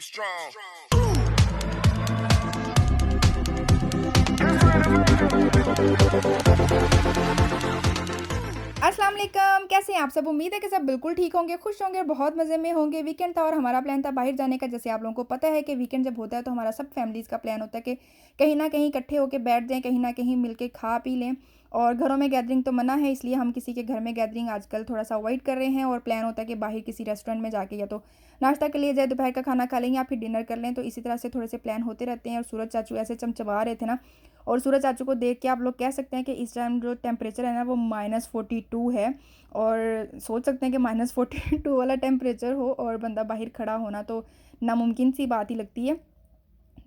strong. अस्सलाम वालेकुम, कैसे हैं आप सब? उम्मीद है कि सब बिल्कुल ठीक होंगे, खुश होंगे, बहुत मज़े में होंगे। वीकेंड था और हमारा प्लान था बाहर जाने का। जैसे आप लोगों को पता है कि वीकेंड जब होता है तो हमारा सब फैमिलीज़ का प्लान होता है कि कहीं न कहीं इकट्ठे होके बैठ जाएँ, कहीं न कहीं मिलके खा पी लें। और घरों में गैदरिंग तो मना है, इसलिए हम किसी के घर में गैदरिंग आजकल थोड़ा-सा अवॉइड कर रहे हैं और प्लान होता है कि बाहर किसी रेस्टोरेंट में जाके या तो नाश्ता कर लिया जाए, दोपहर का खाना खा लें या फिर डिनर कर लें। तो इसी तरह से थोड़े से प्लान होते रहते हैं और सूरज चाचू ऐसे चमचमा रहे थे ना, और सूरज चाचू को देख के आप लोग कह सकते हैं कि इस टाइम जो टेम्परेचर है ना वो -42 है। और सोच सकते हैं कि -42 वाला टेम्परेचर हो और बंदा बाहर खड़ा होना तो नामुमकिन सी बात ही लगती है।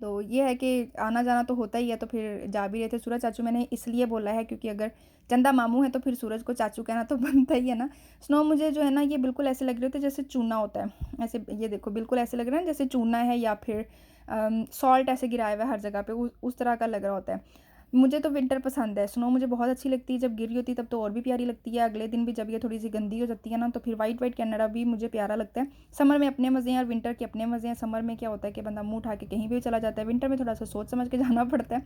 तो ये है कि आना-जाना तो होता ही है, तो फिर जा भी रहे थे। सूरज चाचू मैंने इसलिए बोला है क्योंकि अगर चंदा मामू हैं तो फिर सूरज को चाचू कहना तो बनता ही है ना। स्नो मुझे जो है ना ये बिल्कुल ऐसे लग रहे थे जैसे चूना होता है। ऐसे ये देखो बिल्कुल ऐसे लग रहा है जैसे चूना है या फिर सॉल्ट ऐसे गिराया हुआ है हर जगह पे, उ उस तरह का लग रहा होता है। मुझे तो विंटर पसंद है, स्नो मुझे बहुत अच्छी लगती है, जब गिर रही होती है तब तो और भी प्यारी लगती है। अगले दिन भी जब ये थोड़ी-सी गंदी हो जाती है ना तो फिर व्हाइट व्हाइट कनाडा भी मुझे प्यारा लगता है। समर में अपने मज़े हैं और विंटर के अपने मज़े हैं। समर में क्या होता है कि बंदा मुँह उठा के कहीं भी चला जाता है, विंटर में थोड़ा-सा सोच समझ के जाना पड़ता है।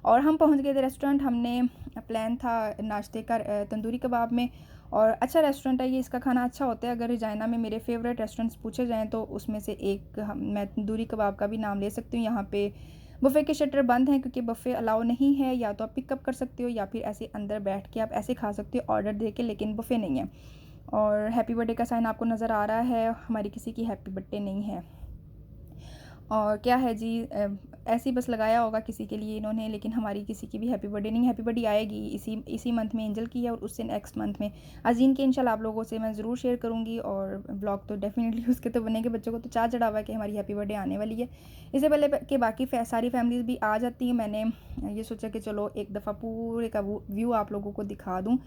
और हम पहुँच गए थे रेस्टोरेंट, हमने प्लान था नाश्ते का तंदूरी कबाब में। और अच्छा रेस्टोरेंट है ये, इसका खाना अच्छा होता है। अगर रजाइना में मेरे फ़ेवरेट रेस्टोरेंट्स पूछे जाएँ तो उसमें से एक हम मैं तंदूरी कबाब का भी नाम ले सकती हूँ। यहाँ पे बुफ़े के शटर बंद हैं क्योंकि बुफ़े अलाउ नहीं है, या तो आप पिकअप कर सकते हो या फिर ऐसे अंदर बैठ के आप ऐसे खा सकते हो ऑर्डर दे के, लेकिन बुफ़े नहीं है। और हैप्पी बर्थडे का साइन आपको नज़र आ रहा है, हमारी किसी की हैप्पी बर्थडे नहीं है। और क्या है जी, ऐसे ही बस लगाया होगा किसी के लिए इन्होंने, लेकिन हमारी किसी की भी हैप्पी बर्थडे नहीं। हैप्पी बर्थडे आएगी इसी मंथ में एंजल की है और उससे नेक्स्ट मंथ में अज़ीन की। इंशाल्लाह आप लोगों से मैं ज़रूर शेयर करूँगी और ब्लॉग तो डेफिनेटली उसके तो बनेंगे। बच्चों को तो चाह चढ़ा हुआ है कि हमारी हैप्पी बर्थडे आने वाली है। इससे पहले कि बाकी सारी फैमिलीज़ भी आ जाती हैं, मैंने ये सोचा कि चलो एक दफ़ा पूरे का व्यू आप लोगों को दिखा दूँ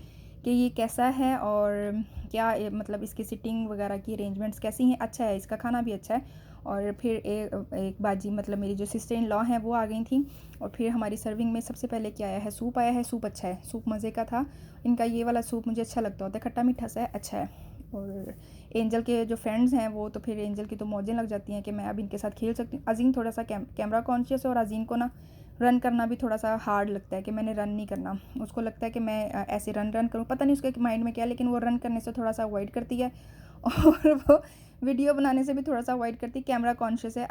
कि ये कैसा है और क्या मतलब इसकी सिटिंग वगैरह की अरेंजमेंट्स कैसी हैं। अच्छा है, इसका खाना भी अच्छा है। और फिर एक बाजी मतलब मेरी जो सिस्टर इन लॉ हैं वो आ गई थी। और फिर हमारी सर्विंग में सबसे पहले क्या आया है, सूप आया है। सूप अच्छा है, सूप मज़े का था। इनका ये वाला सूप मुझे अच्छा लगता होता है, खट्टा मीठा सा है, अच्छा है। और एंजल के जो फ्रेंड्स हैं वो तो फिर एंजल की तो मौजें लग जाती हैं कि मैं अब इनके साथ खेल सकती हूँ। अज़ीन थोड़ा सा कैमरा कॉन्शियस है और अज़ीन को ना रन करना भी थोड़ा सा हार्ड लगता है कि मैंने रन नहीं करना। उसको लगता है कि मैं ऐसे रन करूँ, पता नहीं उसके माइंड में क्या है, लेकिन वो रन करने से थोड़ा सा अवॉइड करती है। और वो वीडियो बनाने से भी थोड़ा सा अवॉइड करती, कैमरा कॉन्शियस है।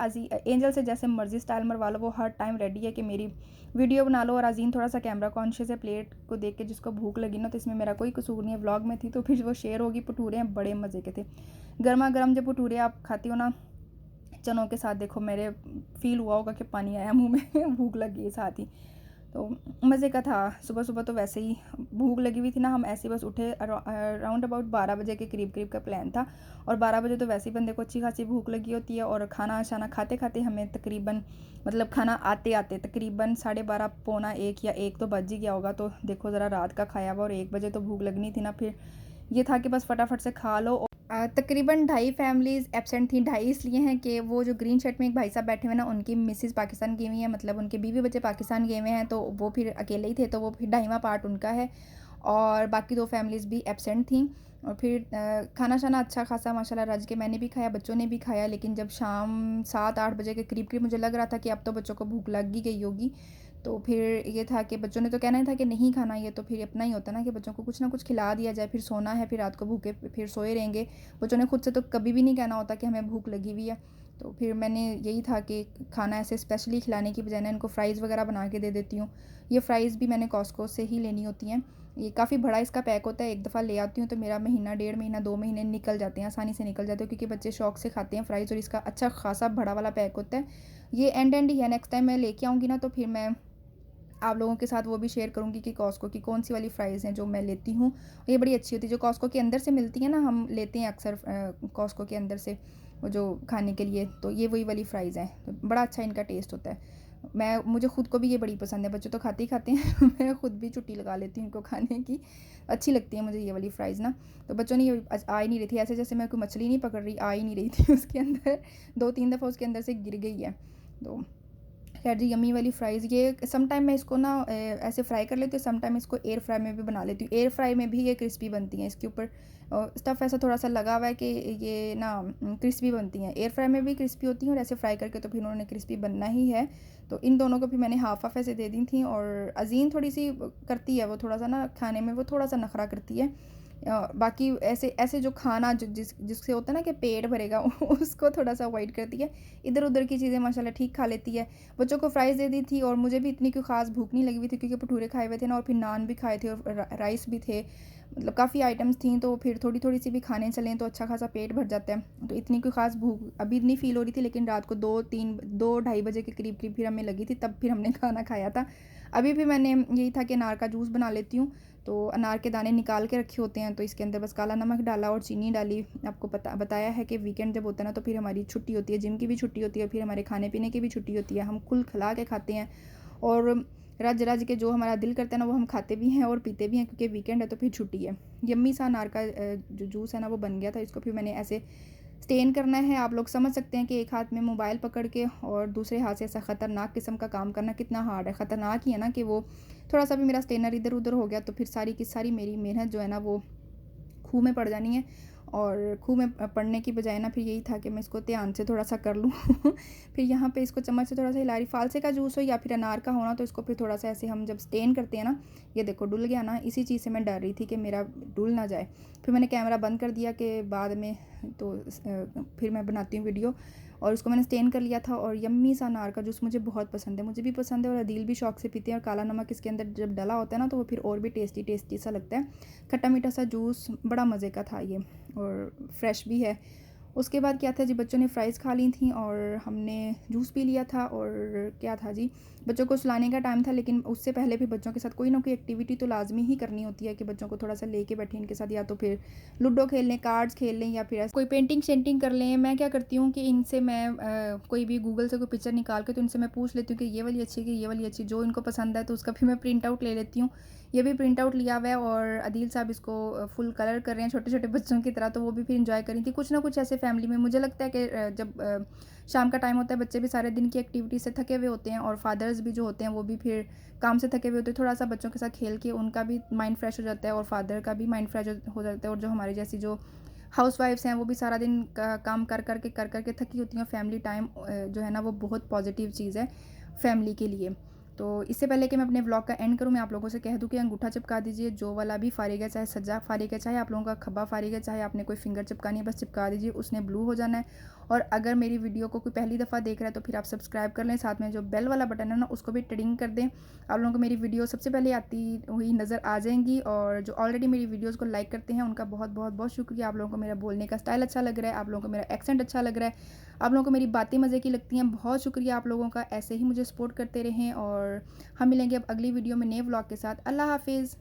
एंजल से जैसे मर्ज़ी स्टाइल मरवा लो, वो हर टाइम रेडी है कि मेरी वीडियो बना लो। और अज़ीन थोड़ा सा कैमरा कॉन्शियस है, प्लेट को देख के जिसको भूख लगी ना, तो इसमें मेरा कोई कसूर नहीं है, व्लॉग में थी तो फिर वो शेयर होगी। भटूरे हैं, बड़े मज़े के थे, गर्मा गर्म। जब भटूरे आप खाती हो ना चनों के साथ, देखो मेरे फ़ील हुआ होगा कि पानी आया मुँह में भूख लगी है साथ ही, तो मज़े का था। सुबह-सुबह तो वैसे ही भूख लगी हुई थी ना, हम ऐसे ही बस उठे अराउंड अबाउट 12 बजे के करीब का प्लान था। और 12 बजे तो वैसे ही बंदे को अच्छी खासी भूख लगी होती है। और खाना-शाना खाते-खाते हमें तकरीबन मतलब खाना आते-आते तकरीबन 12:30 पौना 1 या 1 तो बज ही गया होगा। तो देखो ज़रा रात का खाया हुआ और 1 बजे तो भूख लगनी थी ना, फिर ये था कि बस फटाफट से खा लो। तकरीबन 2.5 फैमिलीज़ एब्सेंट थी। 2.5 इसलिए हैं कि वो जो ग्रीन शर्ट में एक भाई साहब बैठे हुए हैं ना, उनकी मिसेज़ पाकिस्तान गई हुई हैं, मतलब उनके बीवी बच्चे पाकिस्तान गए हुए हैं, तो वो फिर अकेले ही थे, तो वो फिर 2.5वां पार्ट उनका है। और बाकी 2 फैमिलीज़ भी एब्सेंट थीं। और फिर खाना-शाना अच्छा खासा माशाल्लाह रज के मैंने भी खाया, बच्चों ने भी खाया। लेकिन जब शाम 7-8 बजे के करीब मुझे लग रहा था कि अब तो बच्चों को भूख लग ही गई होगी, तो फिर ये था कि बच्चों ने तो कहना ही था कि नहीं खाना ये, तो फिर अपना ही होता है ना कि बच्चों को कुछ ना कुछ खिला दिया जाए, फिर सोना है, फिर रात को भूखे फिर सोए रहेंगे। बच्चों ने खुद से तो कभी भी नहीं कहना होता कि हमें भूख लगी हुई है। तो फिर मैंने यही था कि खाना ऐसे स्पेशली खिलाने की बजाय ना इनको फ़्राइज़ वगैरह बना के दे देती हूँ। ये फ़्राइज़ भी मैंने कॉस्को से ही लेनी होती हैं। ये काफ़ी बड़ा इसका पैक होता है, एक दफ़ा ले आती हूँ तो मेरा महीना, 1.5 महीना, 2 महीने निकल जाते हैं, आसानी से निकल जाते हैं, क्योंकि बच्चे शौक से खाते हैं फ़्राइज़। और इसका अच्छा खासा बड़ा वाला पैक होता है। ये एंड ही है, नेक्स्ट टाइम मैं लेके आऊँगी ना तो फिर मैं आप लोगों के साथ वो भी शेयर करूँगी कि कॉस्को की कौन-सी वाली फ़्राइज़ हैं जो मैं लेती हूँ। ये बड़ी अच्छी होती है, जो कॉस्को के अंदर से मिलती है ना, हम लेते हैं अक्सर कॉस्को के अंदर से वो जो खाने के लिए, तो ये वही वाली फ़्राइज़ हैं। तो बड़ा अच्छा इनका टेस्ट होता है। मुझे खुद को भी ये बड़ी पसंद है, बच्चे तो खाते ही खाते हैं मैं खुद भी छुट्टी लगा लेती हूँ इनको खाने की। अच्छी लगती है मुझे ये वाली फ़्राइज़ ना। तो बच्चों ने ये आ ही नहीं रही थी, ऐसे जैसे मैं कोई मछली नहीं पकड़ रही, आ ही नहीं रही थी उसके अंदर। 2-3 दफ़ा उसके अंदर से गिर गई है। तो यार जी यम्मी वाली फ्राइज़ ये सम टाइम मैं इसको ना ऐसे फ्राई कर लेती हूँ, सम टाइम इसको एयर फ्राई में भी बना लेती हूँ। एयर फ्राई में भी ये क्रिस्पी बनती हैं। इसके ऊपर स्टफ़ ऐसा थोड़ा-सा लगा हुआ है कि ये ना क्रिस्पी बनती हैं। एयर फ्राई में भी क्रिस्पी होती हैं और ऐसे फ्राई करके तो फिर उन्होंने क्रिस्पी बनना ही है। तो इन दोनों को भी मैंने हाफ़-हाफ़ ऐसे दे दी थी। और अज़ीन थोड़ी-सी करती है, वो थोड़ा-सा ना खाने में वो थोड़ा-सा नखरा करती है। बाकी ऐसे ऐसे जो खाना जिससे होता है ना कि पेट भरेगा उसको थोड़ा-सा अवॉइड करती है। इधर-उधर की चीज़ें माशाल्लाह ठीक खा लेती है। बच्चों को फ्राइज़ दे दी थी और मुझे भी इतनी कोई ख़ास भूख नहीं लगी हुई थी क्योंकि भटूरे खाए हुए थे ना, और फिर नान भी खाए थे और राइस भी थे। मतलब काफ़ी आइटम्स थी, तो फिर थोड़ी-थोड़ी सी भी खाने चलें तो अच्छा ख़ासा पेट भर जाता है। तो इतनी कोई ख़ास भूख अभी नहीं फ़ील हो रही थी, लेकिन रात को 2 ढाई बजे के करीब-करीब फिर हमें लगी थी, तब फिर हमने खाना खाया था। अभी भी मैंने यही था कि अनार का जूस बना लेती हूँ। तो अनार के दाने निकाल के रखे होते हैं, तो इसके अंदर बस काला नमक डाला और चीनी डाली। आपको बताया है कि वीकेंड जब होता है ना, तो फिर हमारी छुट्टी होती है, जिम की भी छुट्टी होती है, फिर हमारे खाने-पीने की भी छुट्टी होती है। हम खुल खिला के खाते हैं और रज-रज के जो हमारा दिल करता है ना, वो हम खाते भी हैं और पीते भी हैं क्योंकि वीकेंड है तो फिर छुट्टी है। यम्मी सा अनार का जो जूस है ना, वो बन गया था। इसको फिर मैंने ऐसे स्टेन करना है। आप लोग समझ सकते हैं कि एक हाथ में मोबाइल पकड़ के और दूसरे हाथ से ऐसा ख़तरनाक किस्म का काम करना कितना हार्ड है। ख़तरनाक ही है ना कि वो थोड़ा-सा भी मेरा स्टेनर इधर-उधर हो गया तो फिर सारी की सारी मेरी मेहनत जो है ना, वो खूह में पड़ जानी है। और खूह में पड़ने की बजाय ना फिर यही था कि मैं इसको ध्यान से थोड़ा-सा कर लूँ। फिर यहाँ पे इसको चम्मच से थोड़ा-सा हिला रही। फ़ालसे का जूस हो या फिर अनार का हो ना, तो इसको फिर थोड़ा-सा ऐसे हम जब स्टेन करते हैं ना, ये देखो डुल गया ना, इसी चीज़ से मैं डर रही थी कि मेरा डुल ना जाए। फिर मैंने कैमरा बंद कर दिया कि बाद में तो फिर मैं बनाती हूँ वीडियो। और उसको मैंने स्टेन कर लिया था। और यम्मी सा अनार का जूस मुझे बहुत पसंद है, मुझे भी पसंद है और अदील भी शौक से पीते हैं। और काला नमक इसके अंदर जब डला होता है ना, तो वो फिर और भी टेस्टी सा लगता है। खट्टा मीठा सा जूस बड़ा मज़े का था ये, और फ्रेश भी है। उसके बाद क्या था जी, बच्चों ने फ्राइज़ खा ली थी और हमने जूस पी लिया था। और क्या था जी, बच्चों को सुलाने का टाइम था, लेकिन उससे पहले भी बच्चों के साथ कोई ना कोई एक्टिविटी तो लाजमी ही करनी होती है कि बच्चों को थोड़ा सा लेके बैठें इनके साथ, या तो फिर लूडो खेल लें, कार्ड्स खेल लें, या फिर ऐसे कोई पेंटिंग शेंटिंग कर लें। मैं क्या करती हूँ कि इनसे मैं कोई भी गूगल से कोई पिक्चर निकाल के तो इनसे मैं पूछ लेती हूँ कि ये वाली अच्छी है कि ये वाली अच्छी, जो इनको पसंद है तो उसका फिर मैं प्रिंट आउट ले लेती हूँ। ये भी प्रिंट आउट लिया हुआ है और अदील साहब इसको फुल कलर कर रहे हैं छोटे-छोटे बच्चों की तरह, तो वो भी फिर एंजॉय कर रही थी। कुछ ना कुछ ऐसे फैमिली में मुझे लगता है कि जब शाम का टाइम होता है, बच्चे भी सारे दिन की एक्टिविटी से थके हुए होते हैं और फादर्स भी जो होते हैं वो भी फिर काम से थके हुए होते हैं। थोड़ा-सा बच्चों के साथ खेल के उनका भी माइंड फ्रेश हो जाता है और फादर का भी माइंड फ्रेश हो जाता है। और जो हमारी जैसी जो हाउसवाइफ्स हैं, वो भी सारा दिन का काम कर कर के थकी होती हैं। फैमिली टाइम जो है ना, वो बहुत पॉजिटिव चीज़ है फैमिली के लिए। तो इससे पहले कि मैं अपने व्लॉग का एंड करूँ, मैं आप लोगों से कह दूँ कि अंगूठा चिपका दीजिए, जो वाला भी फ़ारिग है, चाहे सज्जा फ़ारिग है, चाहे आप लोगों का खब्बा फ़ारिग है, चाहे आपने कोई फिंगर चिपकानी है, बस चिपका दीजिए, उसने ब्लू हो जाना है। और अगर मेरी वीडियो को कोई पहली दफ़ा देख रहा है तो फिर आप सब्सक्राइब कर लें, साथ में जो बेल वाला बटन है ना, उसको भी टिडिंग कर दें। आप लोगों को मेरी वीडियो सबसे पहले आती हुई नज़र आ जाएंगी। और जो ऑलरेडी मेरी वीडियोज़ को लाइक करते हैं, उनका बहुत बहुत बहुत शुक्रिया। आप लोगों को मेरा बोलने का स्टाइल अच्छा लग रहा है, आप लोगों को मेरा एक्सेंट अच्छा लग रहा है, आप लोगों को मेरी बातें मज़े की लगती हैं। बहुत शुक्रिया आप लोगों का, ऐसे ही मुझे सपोर्ट करते रहें। और हम मिलेंगे अब अगली वीडियो में नए व्लॉग के साथ। अल्लाह हाफ़िज़।